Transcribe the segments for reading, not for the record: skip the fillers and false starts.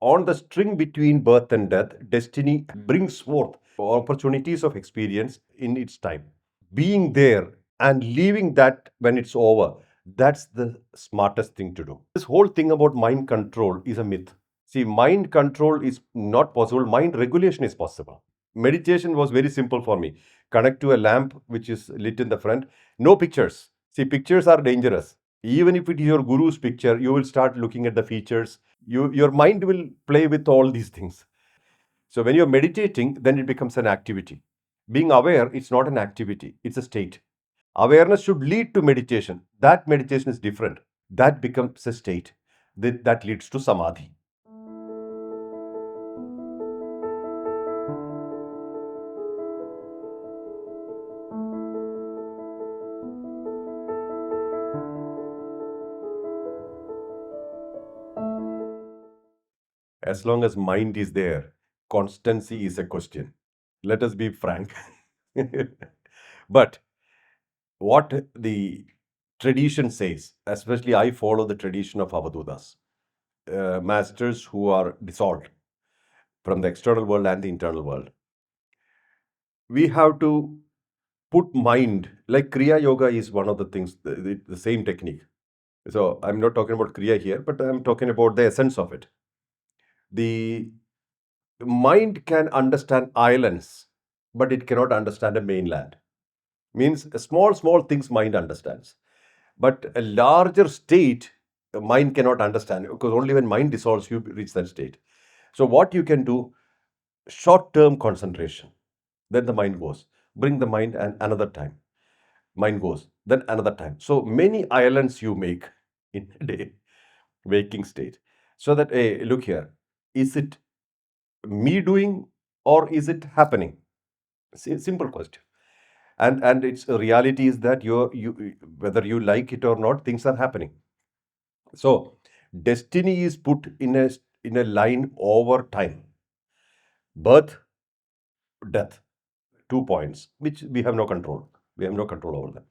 on the string between birth and death, destiny brings forth opportunities of experience in its time. Being there and leaving that when it's over, that's the smartest thing to do. This whole thing about mind control is a myth. See, mind control is not possible, mind regulation is possible. Meditation was very simple for me. Connect to a lamp which is lit in the front, no pictures. See, pictures are dangerous. Even if it is your guru's picture, you will start looking at the features. Your mind will play with all these things. So when you're meditating, then it becomes an activity. Being aware, it's not an activity, it's a state. Awareness should lead to meditation. That meditation is different. That becomes a state that leads to samadhi. As long as mind is there, constancy is a question. Let us be frank. But what the tradition says, especially I follow the tradition of Avadudas, masters who are dissolved from the external world and the internal world. We have to put mind, like Kriya Yoga is one of the things, the same technique. So I'm not talking about Kriya here, but I'm talking about the essence of it. The mind can understand islands, but it cannot understand a mainland. Means small things mind understands. But a larger state, mind cannot understand because only when mind dissolves, you reach that state. So what you can do, short-term concentration, then the mind goes. Bring the mind and another time. Mind goes, then another time. So many islands you make in a day, waking state. So that, hey, look here, is it me doing or is it happening? Simple question. And its reality is that you whether you like it or not, things are happening. So destiny is put in a line over time. Birth, death, 2 points, which we have no control. We have no control over them.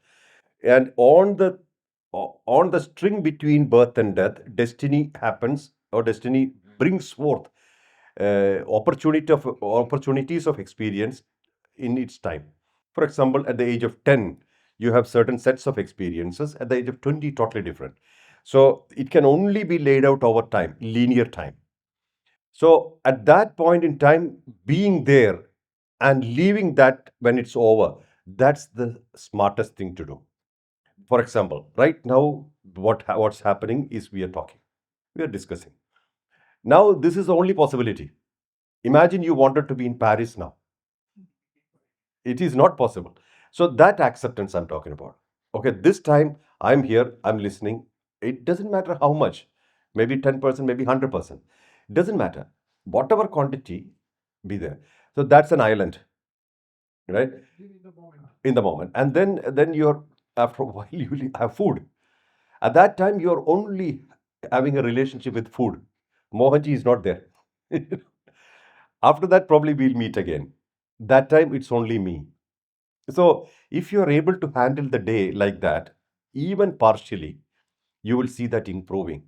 And on the string between birth and death, destiny happens or destiny brings forth opportunities of experience in its time. For example, at the age of 10, you have certain sets of experiences. At the age of 20, totally different. So it can only be laid out over time, linear time. So at that point in time, being there and leaving that when it's over, that's the smartest thing to do. For example, right now, what's happening is we are talking, we are discussing. Now, this is the only possibility. Imagine you wanted to be in Paris now. It is not possible. So that acceptance I'm talking about. Okay, this time I'm here, I'm listening. It doesn't matter how much, maybe 10%, maybe 100%. Doesn't matter. Whatever quantity, be there. So that's an island, right? In the moment. And then you're after a while you have food. At that time, you're only having a relationship with food. Mohanji is not there. After that, probably we'll meet again. That time, it's only me. So, if you are able to handle the day like that, even partially, you will see that improving.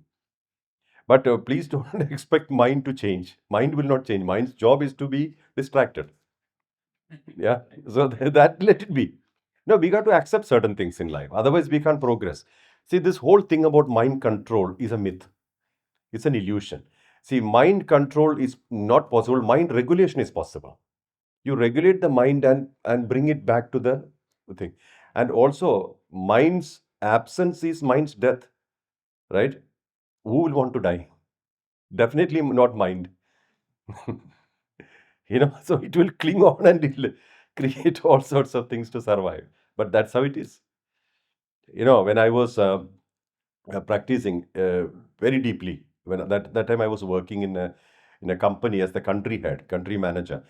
But please don't expect mind to change. Mind will not change. Mind's job is to be distracted. Yeah. So that let it be. No, we got to accept certain things in life. Otherwise, we can't progress. See, this whole thing about mind control is a myth. It's an illusion. See, mind control is not possible. Mind regulation is possible. You regulate the mind and bring it back to the thing. And also, mind's absence is mind's death, right? Who will want to die? Definitely not mind. So it will cling on and it'll create all sorts of things to survive. But that's how it is. When I was practicing very deeply, when that time I was working in a company as the country head, country manager.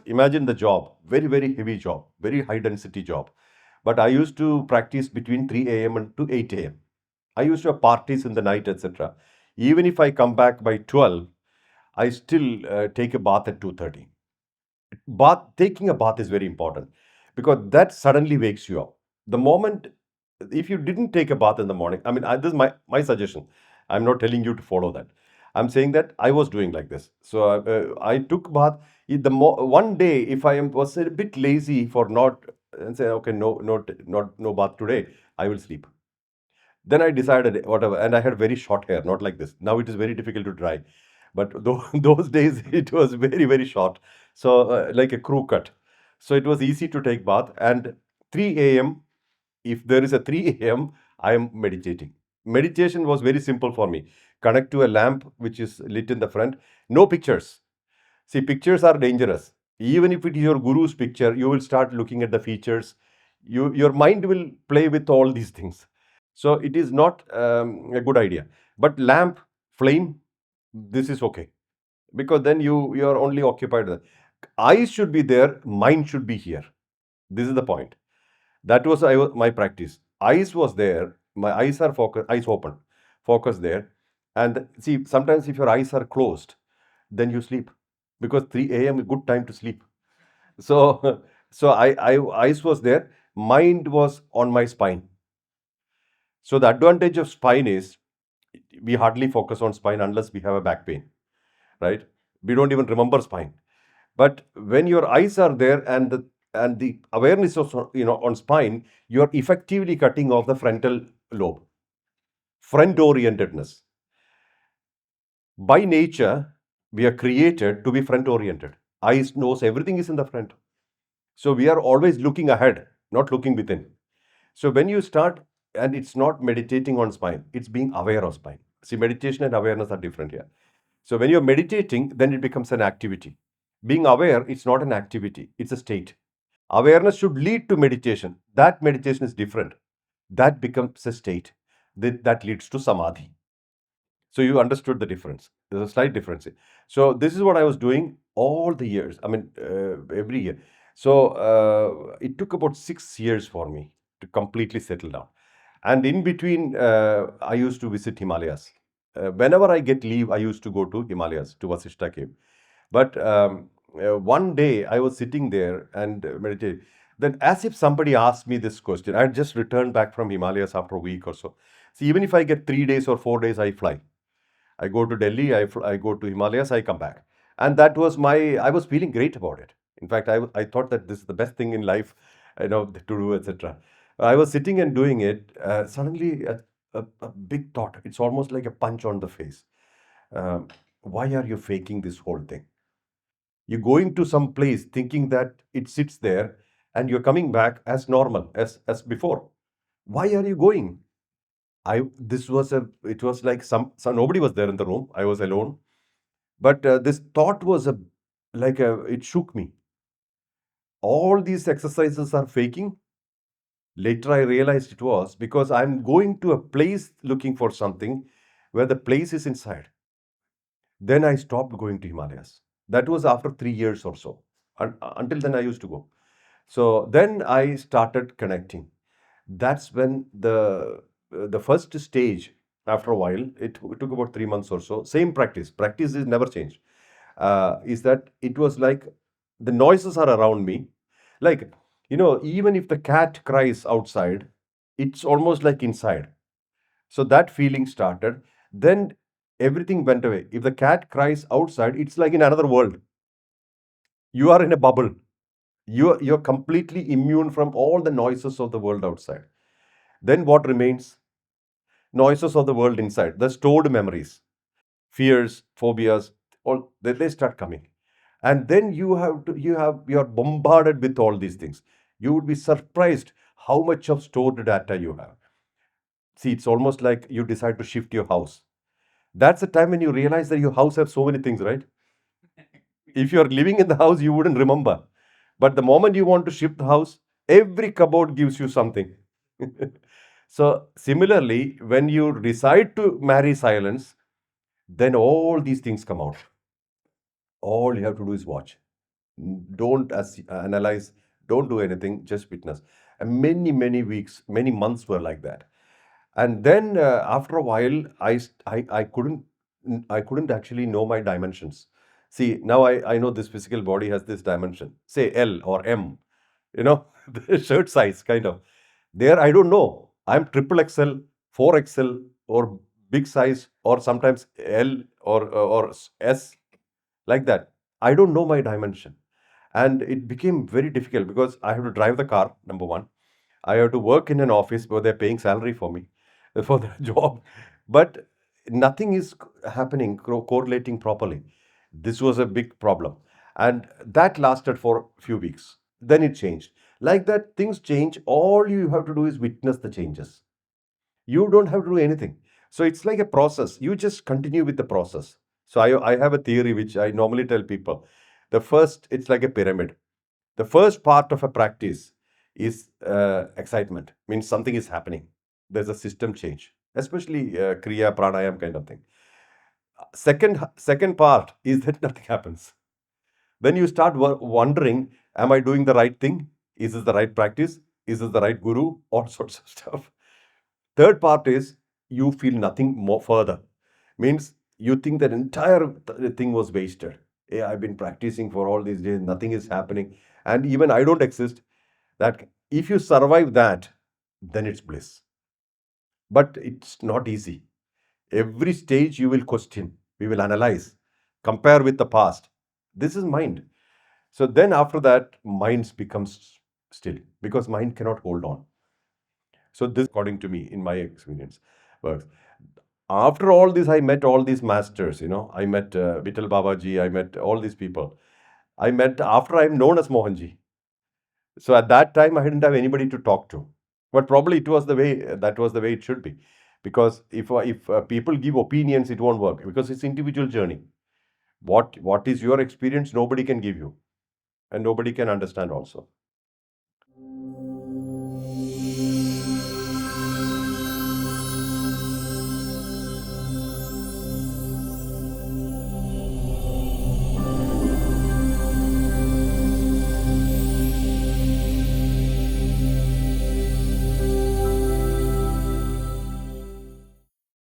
Imagine the job, very, very heavy job, very high density job. But I used to practice between 3 a.m. and to 8 a.m. I used to have parties in the night, etc. Even if I come back by 12, I still take a bath at 2:30. Taking a bath is very important because that suddenly wakes you up. The moment, if you didn't take a bath in the morning, I mean, this is my suggestion. I'm not telling you to follow that. I'm saying that I was doing like this. So I took bath. One day, if I was a bit lazy for not and say, okay, no bath today, I will sleep. Then I decided whatever, and I had very short hair, not like this. Now it is very difficult to dry, but those days it was very short, so like a crew cut. So it was easy to take bath. And 3 a.m. If there is a 3 a.m., I am meditating. Meditation was very simple for me. Connect to a lamp which is lit in the front. No pictures. See, pictures are dangerous. Even if it is your guru's picture, you will start looking at the features. Your mind will play with all these things. So it is not a good idea. But lamp, flame, this is okay because then you are only occupied there. Eyes should be there, mind should be here. This is the point. That was my practice. Eyes was there. My eyes are focused, eyes open, focus there. And see, sometimes if your eyes are closed, then you sleep because 3 a.m. is good time to sleep. So, so eyes was there. Mind was on my spine. So the advantage of spine is we hardly focus on spine unless we have a back pain, right? We don't even remember spine. But when your eyes are there and the awareness of on spine, you are effectively cutting off the frontal lobe, front orientedness. By nature, we are created to be front oriented. Eyes knows everything is in the front. So we are always looking ahead, not looking within. So when you start, and it's not meditating on spine, it's being aware of spine. See, meditation and awareness are different here. So when you're meditating, then it becomes an activity. Being aware, it's not an activity, it's a state. Awareness should lead to meditation. That meditation is different. That becomes a state that leads to samadhi. So you understood the difference. There's a slight difference. So this is what I was doing all the years. I mean, every year. So it took about 6 years for me to completely settle down. And in between, I used to visit Himalayas. Whenever I get leave, I used to go to Himalayas, to Vasishta cave. But one day I was sitting there and meditating. Then, as if somebody asked me this question, I had just returned back from Himalayas after a week or so. See, even if I get 3 days or 4 days, I fly. I go to Delhi, I go to Himalayas, I come back. And that was I was feeling great about it. In fact, I thought that this is the best thing in life, to do, etc. I was sitting and doing it. Suddenly, a big thought. It's almost like a punch on the face. Why are you faking this whole thing? You're going to some place thinking that it sits there and you're coming back as normal, as before. Why are you going? This was it was like nobody was there in the room. I was alone. But this thought was it shook me. All these exercises are faking. Later I realized it was because I'm going to a place looking for something where the place is inside. Then I stopped going to Himalayas. That was after 3 years or so. Until then, I used to go. So then I started connecting. That's when the first stage. After a while, it took about 3 months or so. Same practice. Practice is never changed. Is that it was like the noises are around me. Like, even if the cat cries outside, it's almost like inside. So that feeling started. Then everything went away. If the cat cries outside, it's like in another world. You are in a bubble. You're completely immune from all the noises of the world outside. Then what remains? Noises of the world inside, the stored memories, fears, phobias, all they start coming. And then you're bombarded with all these things. You would be surprised how much of stored data you have. See, it's almost like you decide to shift your house. That's the time when you realize that your house has so many things, right? If you're living in the house, you wouldn't remember. But the moment you want to shift the house, every cupboard gives you something. So, similarly, when you decide to marry silence, then all these things come out. All you have to do is watch. Don't analyze, don't do anything, just witness. And many weeks, many months were like that. And then after a while, I couldn't actually know my dimensions. See, now I know this physical body has this dimension, say L or M, the shirt size kind of. There, I don't know. I'm triple XL, 4XL, or big size or sometimes L or S, like that. I don't know my dimension. And it became very difficult because I have to drive the car, number one. I have to work in an office where they're paying salary for me for the job. But nothing is happening, correlating properly. This was a big problem. And that lasted for a few weeks. Then it changed. Like that, things change. All you have to do is witness the changes. You don't have to do anything. So it's like a process. You just continue with the process. So I have a theory which I normally tell people. The first, it's like a pyramid. The first part of a practice is excitement, means something is happening. There's a system change, especially Kriya, Pranayam kind of thing. Second part is that nothing happens. Then you start wondering, am I doing the right thing? Is this the right practice? Is this the right guru? All sorts of stuff. Third part is you feel nothing more further. Means you think that entire thing was wasted. Yeah, I've been practicing for all these days, nothing is happening, and even I don't exist. That if you survive that, then it's bliss. But it's not easy. Every stage you will question, we will analyze, compare with the past. This is mind. So then after that, mind becomes still because mind cannot hold on. So this, according to me, in my experience, works. After all this, I met all these masters. I met Vittal Babaji. I met all these people. I met after I'm known as Mohanji. So at that time, I didn't have anybody to talk to. But probably it was the way that was the way it should be, because if people give opinions, it won't work because it's individual journey. What is your experience? Nobody can give you, and nobody can understand also.